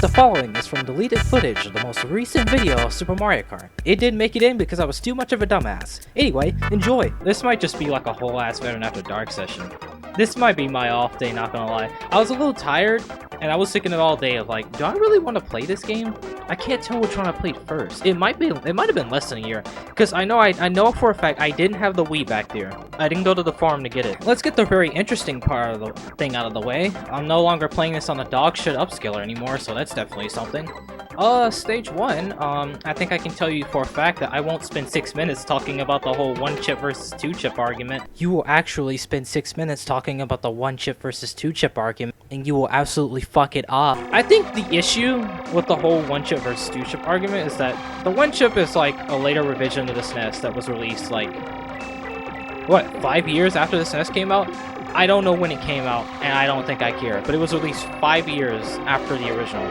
The following is from deleted footage of the most recent video of Super Mario Kart. It didn't make it in because I was too much of a dumbass. Anyway, enjoy! This might just be like a whole ass Veteran After Dark session. This might be my off day, not gonna lie. I was a little tired, and I was thinking it all day of like, do I really want to play this game? I can't tell which one I played first. It might have been less than a year, because I know for a fact I didn't have the Wii back there. I didn't go to the farm to get it. Let's get the very interesting part of the thing out of the way. I'm no longer playing this on a dog shit upscaler anymore, so that's definitely something. Stage 1, I think I can tell you for a fact that I won't spend 6 minutes talking about the whole 1-chip versus 2-chip argument. You will actually spend 6 minutes talking about the 1-chip versus 2-chip argument, and you will absolutely fuck it up. I think the issue with the whole 1-chip versus 2-chip argument is that the 1-chip is like a later revision of the SNES that was released like, what, 5 years after the SNES came out? I don't know when it came out, and I don't think I care, but it was released 5 years after the original.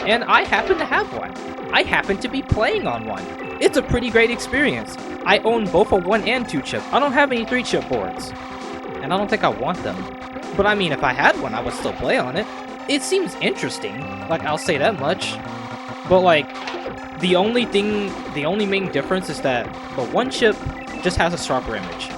And I happen to have one. I happen to be playing on one. It's a pretty great experience. I own both a 1 and 2-chip. I don't have any 3-chip boards. And I don't think I want them. But I mean, if I had one, I would still play on it. It seems interesting. Like, I'll say that much. But like, the only main difference is that the 1-chip just has a sharper image.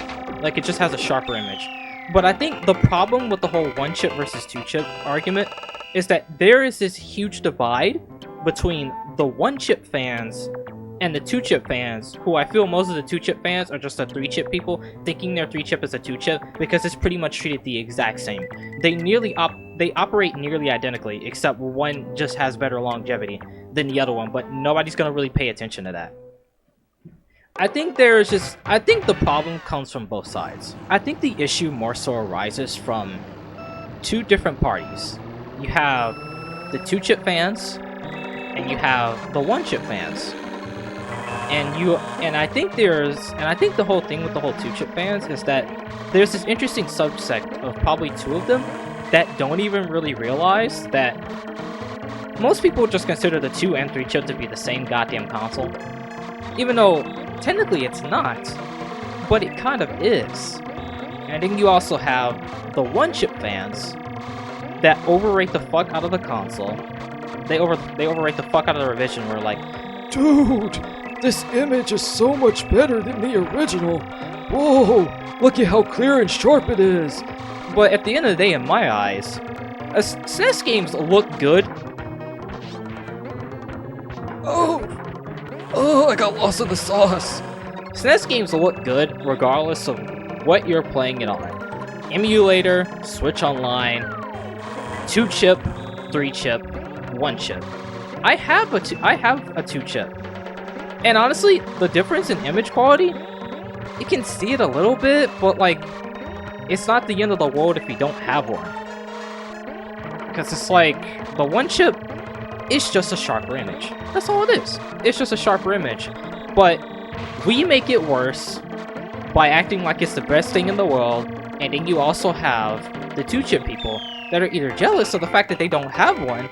Like, it just has a sharper image. But I think the problem with the whole 1-chip versus 2-chip argument is that there is this huge divide between the 1-chip fans and the 2-chip fans, who I feel most of the 2-chip fans are just the 3-chip people, thinking their 3-chip is a 2-chip, because it's pretty much treated the exact same. They operate nearly identically, except one just has better longevity than the other one, but nobody's gonna really pay attention to that. I think the problem comes from both sides. I think the issue more so arises from two different parties. You have the 2-chip fans, and you have the 1-chip fans. And I think the whole thing with the whole 2-chip fans is that there's this interesting subsect of probably two of them that don't even really realize that most people just consider the 2 and 3-chip to be the same goddamn console. Even though technically it's not, but it kind of is. And then you also have the 1-chip fans that overrate the fuck out of the console. They overrate the fuck out of the revision. Where like, dude, this image is so much better than the original. Whoa, look at how clear and sharp it is. But at the end of the day, in my eyes, SNES games look good. Oh, I got lost in the sauce. SNES games look good regardless of what you're playing it on. Emulator, Switch Online, 2-chip, 3-chip, 1-chip. I have a 2-chip. And honestly, the difference in image quality, you can see it a little bit, but like, it's not the end of the world if you don't have one. Because it's like, the 1-chip, it's just a sharper image. That's all it is. It's just a sharper image. But we make it worse by acting like it's the best thing in the world, and then you also have the 2-chip people that are either jealous of the fact that they don't have one,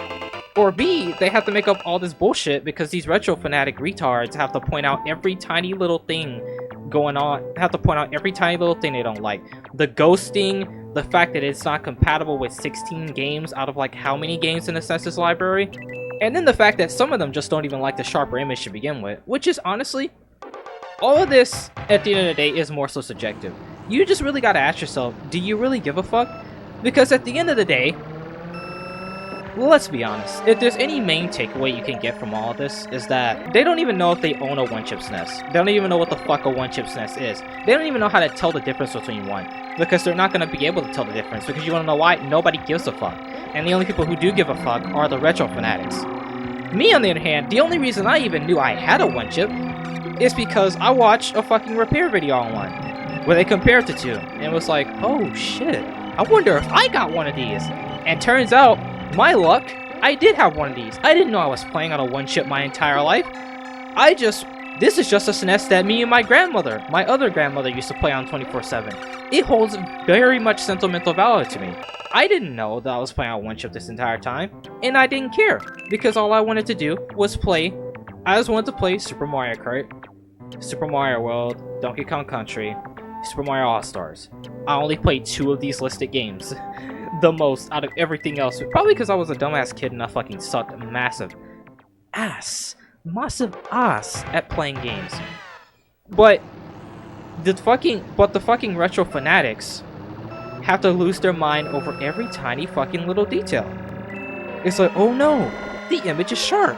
or B, they have to make up all this bullshit because these retro fanatic retards have to point out every tiny little thing going on, have to point out every tiny little thing they don't like. The ghosting, the fact that it's not compatible with 16 games out of like how many games in the SNES library, and then the fact that some of them just don't even like the sharper image to begin with, which is honestly, all of this at the end of the day is more so subjective. You just really gotta ask yourself, do you really give a fuck? Because at the end of the day, let's be honest, if there's any main takeaway you can get from all of this, is that they don't even know if they own a 1-chip SNES. They don't even know what the fuck a 1-chip SNES is. They don't even know how to tell the difference between one. Because they're not going to be able to tell the difference. Because you want to know why? Nobody gives a fuck. And the only people who do give a fuck are the retro fanatics. Me, on the other hand, the only reason I even knew I had a 1-chip is because I watched a fucking repair video on one, where they compared the two. And it was like, oh shit, I wonder if I got one of these. And turns out, my luck, I did have one of these. I didn't know I was playing on a 1-chip my entire life. This is just a SNES that me and my other grandmother used to play on 24/7. It holds very much sentimental value to me. I didn't know that I was playing on 1-chip this entire time, and I didn't care, because all I wanted to do was play. I just wanted to play Super Mario Kart, Super Mario World, Donkey Kong Country, Super Mario All-Stars. I only played 2 of these listed games. the most out of everything else. Probably because I was a dumbass kid and I fucking sucked massive ass at playing games. But the fucking retro fanatics have to lose their mind over every tiny fucking little detail. It's like, oh no, the image is sharp.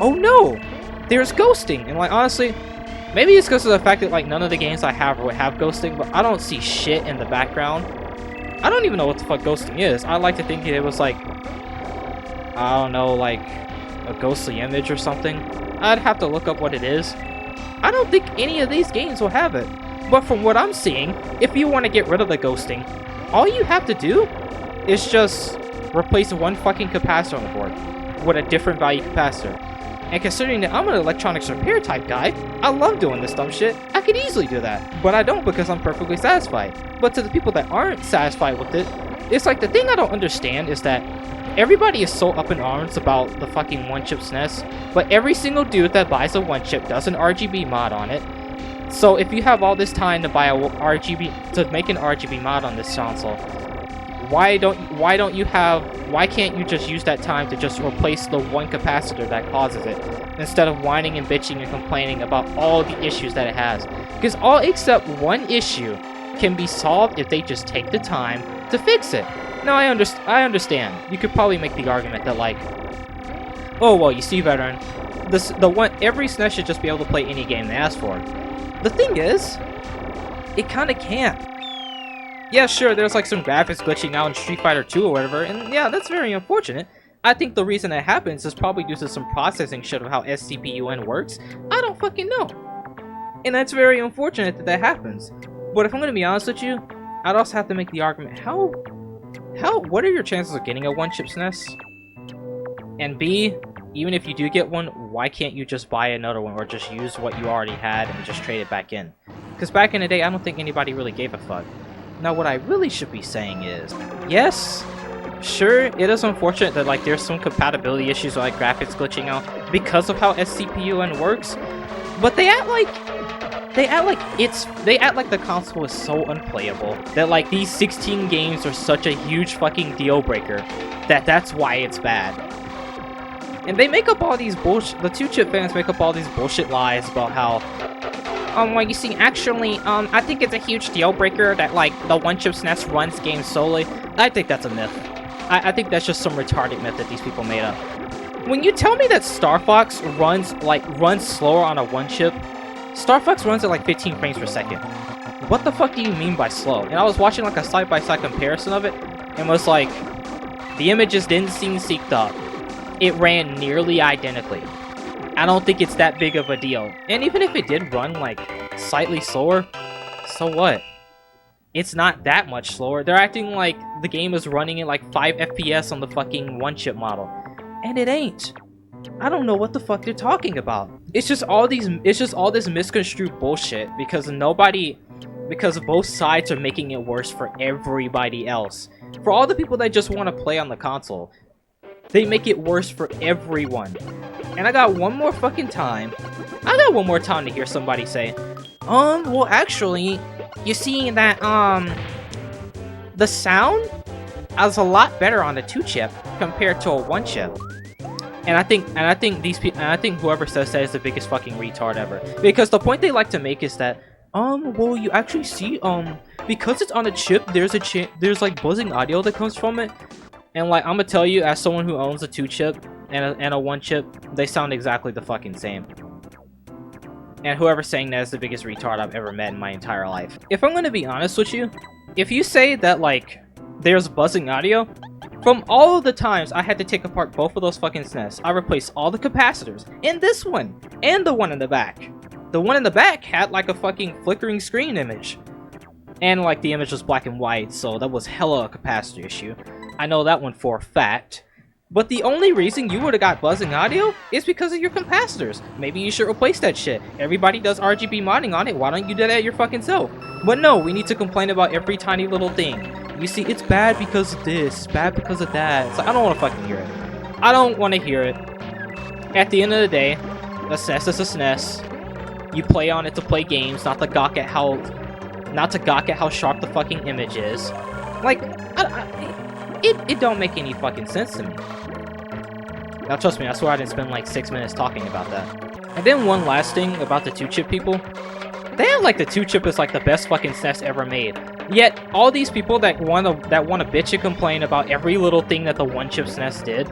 Oh no, there's ghosting. And like, honestly, maybe it's because of the fact that like none of the games I have would have ghosting, but I don't see shit in the background. I don't even know what the fuck ghosting is. I like to think it was like, I don't know, like a ghostly image or something. I'd have to look up what it is. I don't think any of these games will have it. But from what I'm seeing, if you want to get rid of the ghosting, all you have to do is just replace one fucking capacitor on the board with a different value capacitor. And considering that I'm an electronics repair type guy, I love doing this dumb shit. I could easily do that, but I don't because I'm perfectly satisfied. But to the people that aren't satisfied with it, it's like the thing I don't understand is that everybody is so up in arms about the fucking 1-chip SNES, but every single dude that buys a 1-chip does an RGB mod on it. So if you have all this time to buy a to make an RGB mod on this console, why can't you just use that time to just replace the one capacitor that causes it, instead of whining and bitching and complaining about all the issues that it has? Because all except one issue can be solved if they just take the time to fix it. Now I understand. You could probably make the argument that like, oh well, you see, veteran, every SNES should just be able to play any game they ask for. The thing is, it kind of can't. Yeah, sure, there's like some graphics glitching out in Street Fighter 2 or whatever, and yeah, that's very unfortunate. I think the reason that happens is probably due to some processing shit of how SCPUN works. I don't fucking know. And that's very unfortunate that that happens. But if I'm gonna be honest with you, I'd also have to make the argument, what are your chances of getting a 1-chip SNES? And B, even if you do get one, why can't you just buy another one or just use what you already had and just trade it back in? Because back in the day, I don't think anybody really gave a fuck. Now, what I really should be saying is, yes, sure, it is unfortunate that like there's some compatibility issues like graphics glitching out because of how SCPUN works, but they act like the console is so unplayable that like these 16 games are such a huge fucking deal breaker that's why it's bad. And they make up all these bullshit. The 2-chip fans make up all these bullshit lies about how, well, you see, actually, I think it's a huge deal breaker that like the 1-chip SNES runs games solely. I think that's a myth. I think that's just some retarded myth that these people made up. When you tell me that Star Fox runs slower on a 1-chip, Star Fox runs at like 15 frames per second. What the fuck do you mean by slow? And I was watching like a side-by-side comparison of it, and was like, the images didn't seem synced up. It ran nearly identically. I don't think it's that big of a deal. And even if it did run like slightly slower, so what? It's not that much slower. They're acting like the game is running at like 5 FPS on the fucking 1-chip model. And it ain't. I don't know what the fuck they're talking about. It's just all this misconstrued bullshit because both sides are making it worse for everybody else. For all the people that just want to play on the console, they make it worse for everyone. And I got one more time to hear somebody say, well actually, you see that, the sound is a lot better on the 2-chip compared to a 1-chip. And I think whoever says that is the biggest fucking retard ever. Because the point they like to make is that, well, you actually see, because it's on a chip, there's like buzzing audio that comes from it. And like, I'm gonna tell you, as someone who owns a 2-chip and a 1-chip, they sound exactly the fucking same. And whoever's saying that is the biggest retard I've ever met in my entire life. If I'm gonna be honest with you, if you say that like, there's buzzing audio, from all of the times I had to take apart both of those fucking SNES, I replaced all the capacitors, and this one, and the one in the back. The one in the back had like a fucking flickering screen image. And like, the image was black and white, so that was hella a capacitor issue. I know that one for a fact. But the only reason you would've got buzzing audio is because of your capacitors. Maybe you should replace that shit. Everybody does RGB modding on it, why don't you do that your fucking self? But no, we need to complain about every tiny little thing. You see, it's bad because of this, bad because of that. It's like, I don't wanna fucking hear it. I don't wanna hear it. At the end of the day, a SNES is a SNES. You play on it to play games, not to gawk at how sharp the fucking image is. Like, it don't make any fucking sense to me. Now trust me, I swear I didn't spend like 6 minutes talking about that. And then one last thing about the 2-chip people. They act like the 2-chip is like the best fucking SNES ever made. Yet, all these people that wanna bitch and complain about every little thing that the 1-chip SNES did,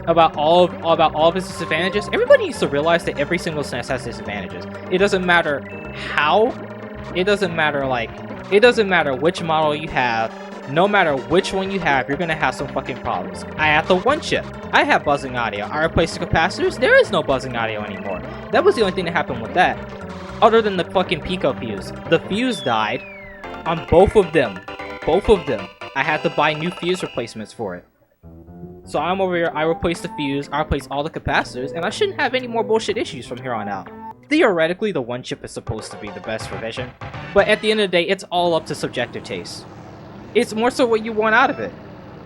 about all of its disadvantages, everybody needs to realize that every single SNES has disadvantages. It doesn't matter how, it doesn't matter which model you have, no matter which one you have, you're gonna have some fucking problems. I have the 1-chip. I have buzzing audio. I replaced the capacitors, there is no buzzing audio anymore. That was the only thing that happened with that. Other than the fucking Pico fuse. The fuse died on both of them. Both of them. I had to buy new fuse replacements for it. So I'm over here, I replaced the fuse, I replaced all the capacitors, and I shouldn't have any more bullshit issues from here on out. Theoretically, the 1-chip is supposed to be the best revision, but at the end of the day, it's all up to subjective taste. It's more so what you want out of it.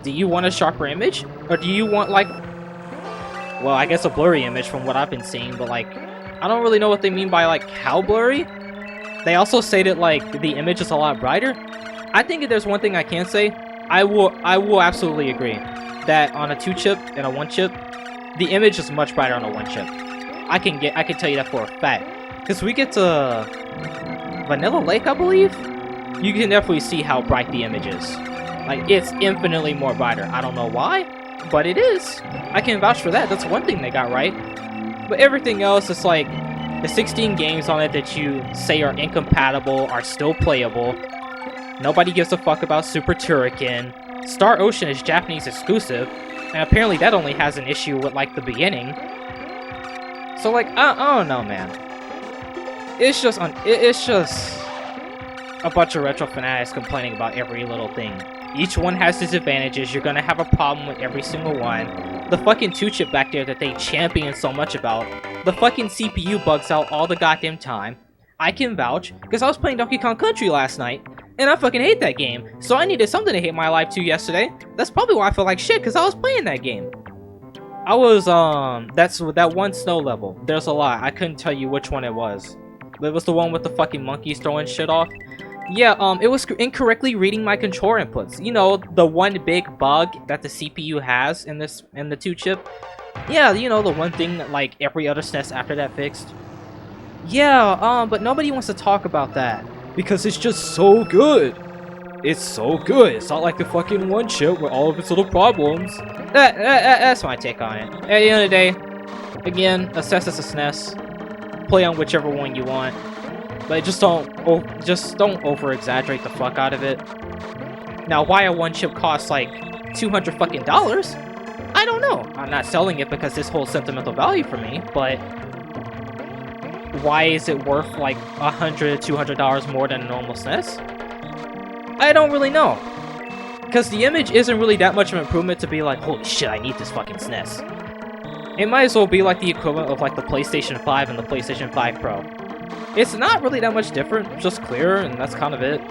Do you want a sharper image? Or do you want, like... Well, I guess a blurry image from what I've been seeing, but, like... I don't really know what they mean by, like, how blurry. They also say that, like, the image is a lot brighter. I think if there's one thing I can say, I will absolutely agree that on a 2-chip and a 1-chip, the image is much brighter on a 1-chip. I can tell you that for a fact. Because we get to Vanilla Lake, I believe? You can definitely see how bright the image is. Like, it's infinitely more brighter. I don't know why, but it is. I can vouch for that. That's one thing they got right. But everything else, it's like, the 16 games on it that you say are incompatible are still playable. Nobody gives a fuck about Super Turrican. Star Ocean is Japanese exclusive, and apparently that only has an issue with, like, the beginning. So, like, I don't know, man. It's just a bunch of retro fanatics complaining about every little thing. Each one has disadvantages. You're gonna have a problem with every single one. The fucking 2-chip back there that they champion so much about. The fucking CPU bugs out all the goddamn time. I can vouch, because I was playing Donkey Kong Country last night, and I fucking hate that game. So I needed something to hate my life to yesterday. That's probably why I feel like shit, because I was playing that game. I was, that's that one snow level. There's a lot. I couldn't tell you which one it was. But it was the one with the fucking monkeys throwing shit off. Yeah, it was incorrectly reading my controller inputs. You know, the one big bug that the CPU has in the 2-chip. Yeah, you know, the one thing that, like, every other SNES after that fixed. Yeah, but nobody wants to talk about that. Because it's just so good. It's so good. It's not like the fucking 1-chip with all of its little problems. That's my take on it. At the end of the day, again, a SNES is a SNES. Play on whichever one you want. But just don't over-exaggerate the fuck out of it. Now, why a 1-chip costs like $200 fucking dollars? I don't know. I'm not selling it because this holds sentimental value for me, but why is it worth like $100, $200 more than a normal SNES? I don't really know. Because the image isn't really that much of an improvement to be like, holy shit, I need this fucking SNES. It might as well be like the equivalent of like the PlayStation 5 and the PlayStation 5 Pro. It's not really that much different, just clearer, and that's kind of it.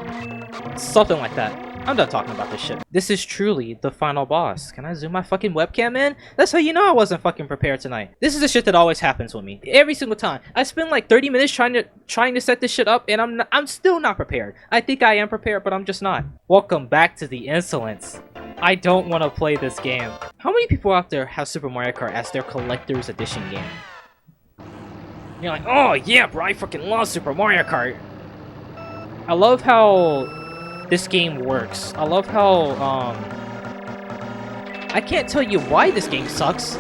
Something like that. I'm done talking about this shit. This is truly the final boss. Can I zoom my fucking webcam in? That's how you know I wasn't fucking prepared tonight. This is the shit that always happens with me. Every single time. I spend like 30 minutes trying to set this shit up, and I'm still not prepared. I think I am prepared, but I'm just not. Welcome back to the insolence. I don't want to play this game. How many people out there have Super Mario Kart as their collector's edition game? You're like, oh yeah, bro, I fucking love Super Mario Kart. I love how this game works. I love how, I can't tell you why this game sucks.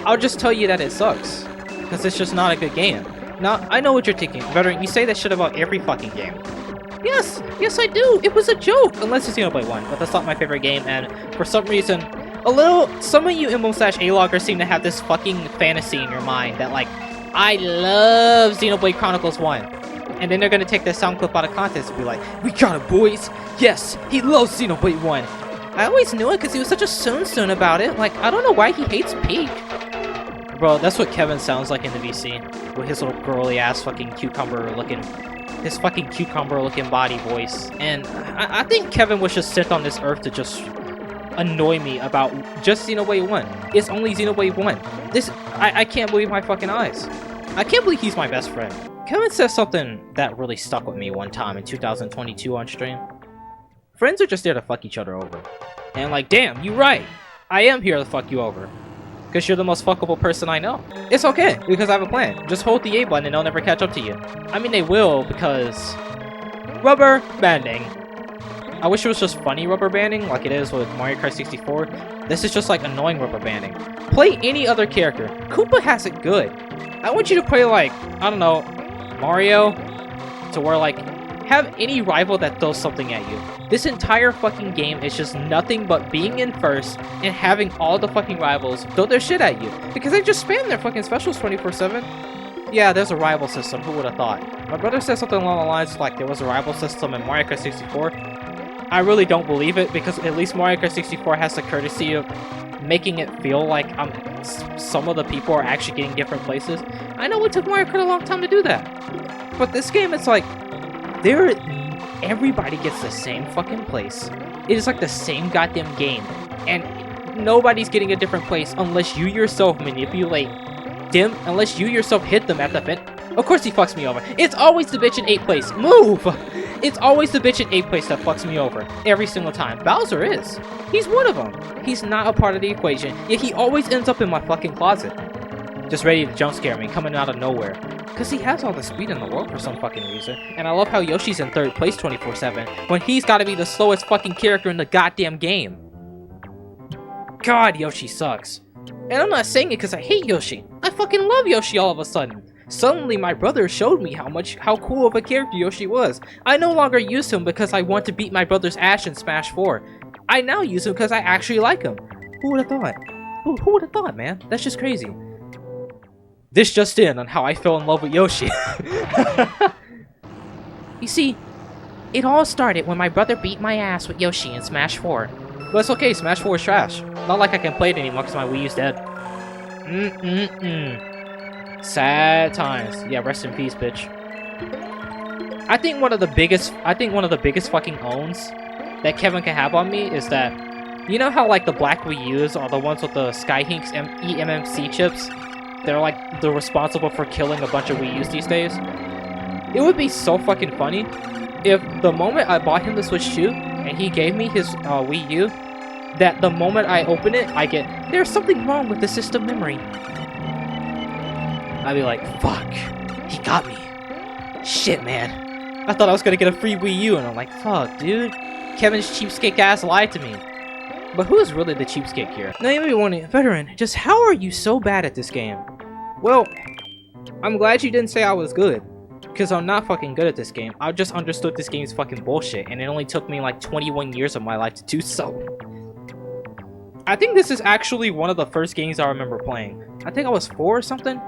I'll just tell you that it sucks. Because it's just not a good game. Now, I know what you're thinking. Veteran, you say that shit about every fucking game. Yes, yes I do. It was a joke. Unless it's Xenoblade 1, but that's not my favorite game, and for some reason, some of you MMO/A-loggers seem to have this fucking fantasy in your mind that, like, I love Xenoblade Chronicles 1. And then they're gonna take that sound clip out of context and be like, we got it, boys! Yes, he loves Xenoblade 1! I always knew it because he was such a soon about it. Like, I don't know why he hates Peak. Bro, that's what Kevin sounds like in the VC. With his little girly-ass fucking cucumber-looking... His fucking cucumber-looking body voice. And I think Kevin was just sent on this earth to just annoy me about just Xenoblade 1. It's only Xenoblade 1. I can't believe my fucking eyes. I can't believe he's my best friend. Kevin said something that really stuck with me one time in 2022 on stream. Friends are just there to fuck each other over. And like, damn, you right. I am here to fuck you over. Because you're the most fuckable person I know. It's okay, because I have a plan. Just hold the A button and they'll never catch up to you. I mean, they will, because... rubber banding. I wish it was just funny rubber banding, like it is with Mario Kart 64. This is just like annoying rubber banding. Play any other character. Koopa has it good. I want you to play like, I don't know, Mario, to where like, have any rival that throws something at you. This entire fucking game is just nothing but being in first and having all the fucking rivals throw their shit at you. Because they just spam their fucking specials 24/7. Yeah, there's a rival system, who would have thought? My brother said something along the lines like there was a rival system in Mario Kart 64. I really don't believe it, because at least Mario Kart 64 has the courtesy of making it feel like some of the people are actually getting different places. I know it took Mario Kart a long time to do that. But this game, it's like, everybody gets the same fucking place. It is like the same goddamn game. And nobody's getting a different place unless you yourself manipulate them, unless you yourself hit them at the fin. Of course he fucks me over. It's always the bitch in 8th place. Move! It's always the bitch in 8th place that fucks me over. Every single time. Bowser is. He's one of them. He's not a part of the equation. Yet he always ends up in my fucking closet. Just ready to jump scare me, coming out of nowhere. Because he has all the speed in the world for some fucking reason. And I love how Yoshi's in 3rd place 24/7, when he's gotta be the slowest fucking character in the goddamn game. God, Yoshi sucks. And I'm not saying it because I hate Yoshi. I fucking love Yoshi all of a sudden. Suddenly my brother showed me how cool of a character Yoshi was. I no longer use him because I want to beat my brother's ass in Smash 4. I now use him because I actually like him. Who would have thought? Who would have thought, man? That's just crazy. This just in on how I fell in love with Yoshi. You see, it all started when my brother beat my ass with Yoshi in Smash 4. But it's okay, Smash 4 is trash. Not like I can play it anymore because my Wii U's dead. Sad times. Yeah, rest in peace, bitch. I think one of the biggest fucking owns that Kevin can have on me is that, you know how like the black Wii U's are the ones with the Skyhinks eMMC chips? They're responsible for killing a bunch of Wii U's these days. It would be so fucking funny if the moment I bought him the Switch 2 and he gave me his Wii U, that the moment I open it, I get, there's something wrong with the system memory. I'd be like, fuck, he got me. Shit, man. I thought I was gonna get a free Wii U, and I'm like, fuck, dude. Kevin's cheapskate ass lied to me. But who's really the cheapskate here? Now you may be wondering, Veteran, just how are you so bad at this game? Well, I'm glad you didn't say I was good. Because I'm not fucking good at this game. I just understood this game's fucking bullshit, and it only took me like 21 years of my life to do so. I think this is actually one of the first games I remember playing. I think I was 4 or something?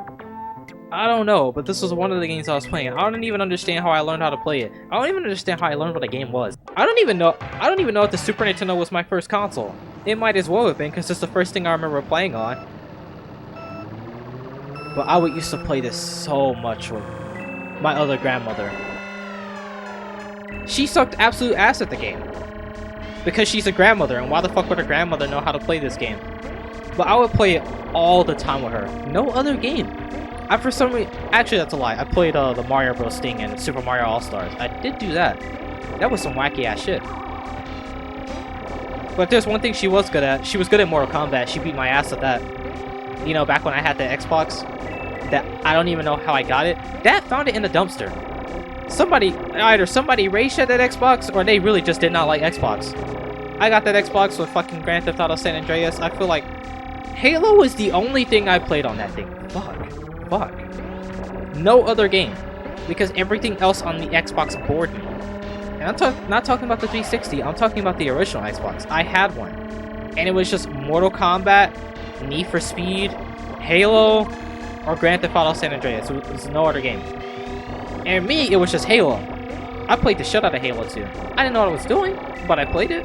I don't know, but this was one of the games I was playing. I don't even understand how I learned how to play it. I don't even understand how I learned what a game was. I don't even know if the Super Nintendo was my first console. It might as well have been, because it's the first thing I remember playing on. But I used to play this so much with my other grandmother. She sucked absolute ass at the game. Because she's a grandmother, and why the fuck would her grandmother know how to play this game? But I would play it all the time with her. No other game. For some reason, actually that's a lie. I played the Mario Bros. Thing in Super Mario All-Stars. I did do that. That was some wacky ass shit. But there's one thing she was good at. She was good at Mortal Kombat. She beat my ass at that. You know, back when I had the Xbox. That I don't even know how I got it. Dad found it in the dumpster. Either somebody rage at that Xbox, or they really just did not like Xbox. I got that Xbox with fucking Grand Theft Auto San Andreas. I feel like Halo was the only thing I played on that thing. Fuck. No other game. Because everything else on the Xbox bored me. And I'm not talking about the 360, I'm talking about the original Xbox. I had one. And it was just Mortal Kombat, Need for Speed, Halo, or Grand Theft Auto San Andreas. It was no other game. And me, it was just Halo. I played the shit out of Halo 2. I didn't know what I was doing, but I played it.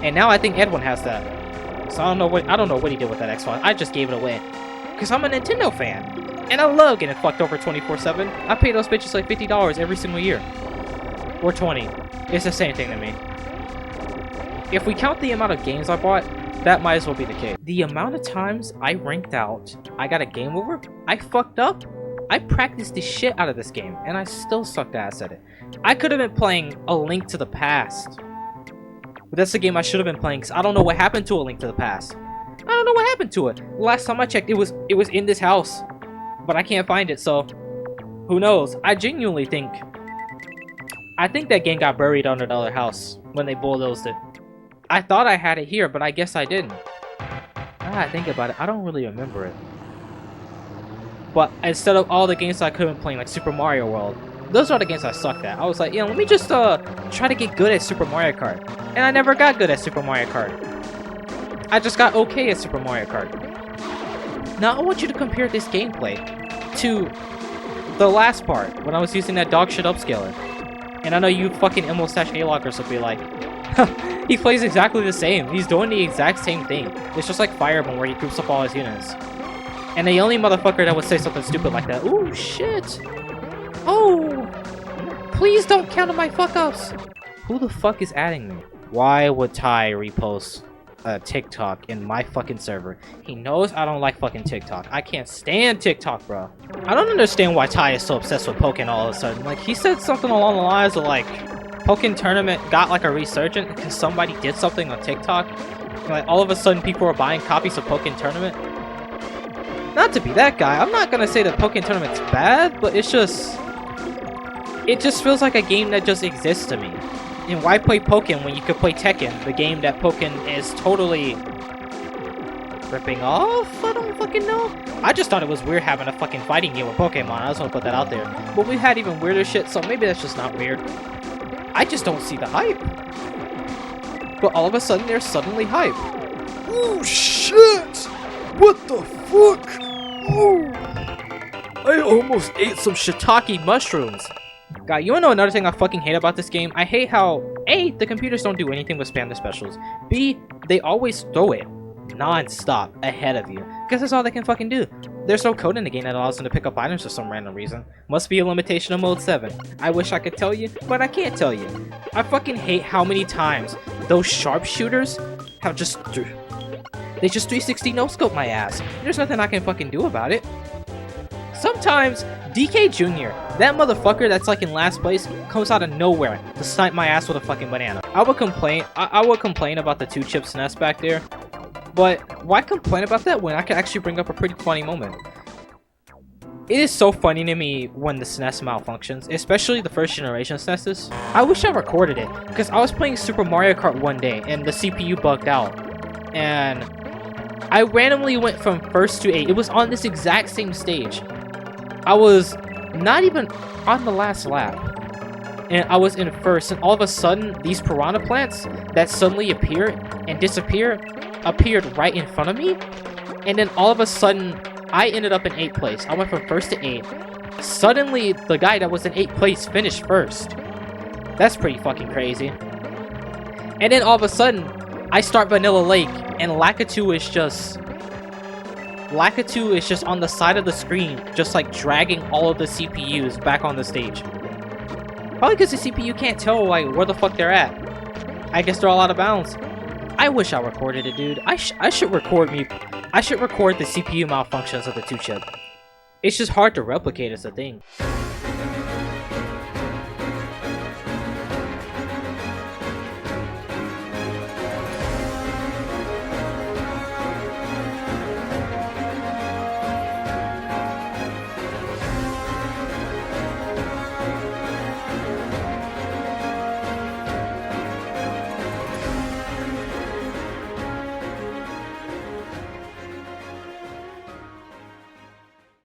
And now I think Edwin has that. So I don't know what he did with that Xbox. I just gave it away. Because I'm a Nintendo fan. And I love getting fucked over 24/7. I pay those bitches like $50 every single year. Or 20. It's the same thing to me. If we count the amount of games I bought, that might as well be the case. The amount of times I ranked out, I got a game over, I fucked up, I practiced the shit out of this game, and I still sucked ass at it. I could have been playing A Link to the Past But that's the game I should have been playing because I don't know what happened to A Link to the Past. I don't know what happened to it. Last time I checked, it was in this house. But I can't find it, so who knows? I genuinely think that game got buried under the other house when they bulldozed it. I thought I had it here, but I guess I didn't. Now I think about it, I don't really remember it. But instead of all the games I could have been playing, like Super Mario World, those are the games I sucked at. I was like, let me just try to get good at Super Mario Kart. And I never got good at Super Mario Kart. I just got okay at Super Mario Kart. Now I want you to compare this gameplay to the last part, when I was using that dog shit upscaler. And I know you fucking emo/A-loggers will be like, he plays exactly the same. He's doing the exact same thing. It's just like Fireball where he groups up all his units. And the only motherfucker that would say something stupid like that, ooh, shit. Oh, please don't counter my fuck-ups. Who the fuck is adding me? Why would Ty repost TikTok in my fucking server? He knows I don't like fucking TikTok. I can't stand TikTok, bro. I don't understand why Ty is so obsessed with Pokken all of a sudden. Like, he said something along the lines of, like, Pokken Tournament got, like, a resurgence because somebody did something on TikTok. And, like, all of a sudden people are buying copies of Pokken Tournament. Not to be that guy, I'm not gonna say that Pokken Tournament's bad, but it's just... it just feels like a game that just exists to me. And why play Pokken when you could play Tekken, the game that Pokken is totally ripping off? I don't fucking know. I just thought it was weird having a fucking fighting game with Pokemon. I just want to put that out there. But we've had even weirder shit, so maybe that's just not weird. I just don't see the hype. But all of a sudden, there's suddenly hype. Oh shit! What the fuck? Oh! I almost ate some shiitake mushrooms. God, you wanna know another thing I fucking hate about this game? I hate how, A, the computers don't do anything but spam the specials. B, they always throw it non-stop ahead of you. Because that's all they can fucking do. There's no code in the game that allows them to pick up items for some random reason. Must be a limitation of Mode 7. I wish I could tell you, but I can't tell you. I fucking hate how many times those sharpshooters have just... they just 360 no-scope my ass. There's nothing I can fucking do about it. Sometimes, DK Jr., that motherfucker that's like in last place, comes out of nowhere to snipe my ass with a fucking banana. I would complain about the 2-chip SNES back there, but why complain about that when I could actually bring up a pretty funny moment? It is so funny to me when the SNES malfunctions, especially the first generation SNESes. I wish I recorded it, because I was playing Super Mario Kart one day and the CPU bugged out, and I randomly went from 1st to 8. It was on this exact same stage. I was not even on the last lap, and I was in 1st, and all of a sudden, these piranha plants that suddenly appear and disappear appeared right in front of me, and then all of a sudden, I ended up in 8th place. I went from 1st to 8th. Suddenly, the guy that was in 8th place finished 1st. That's pretty fucking crazy. And then all of a sudden, I start Vanilla Lake, and Lakitu is just on the side of the screen, just like dragging all of the CPUs back on the stage. Probably because the CPU can't tell like where the fuck they're at. I guess they're all out of bounds. I wish I recorded it, dude. I should record the CPU malfunctions of the 2-chip. It's just hard to replicate as a thing.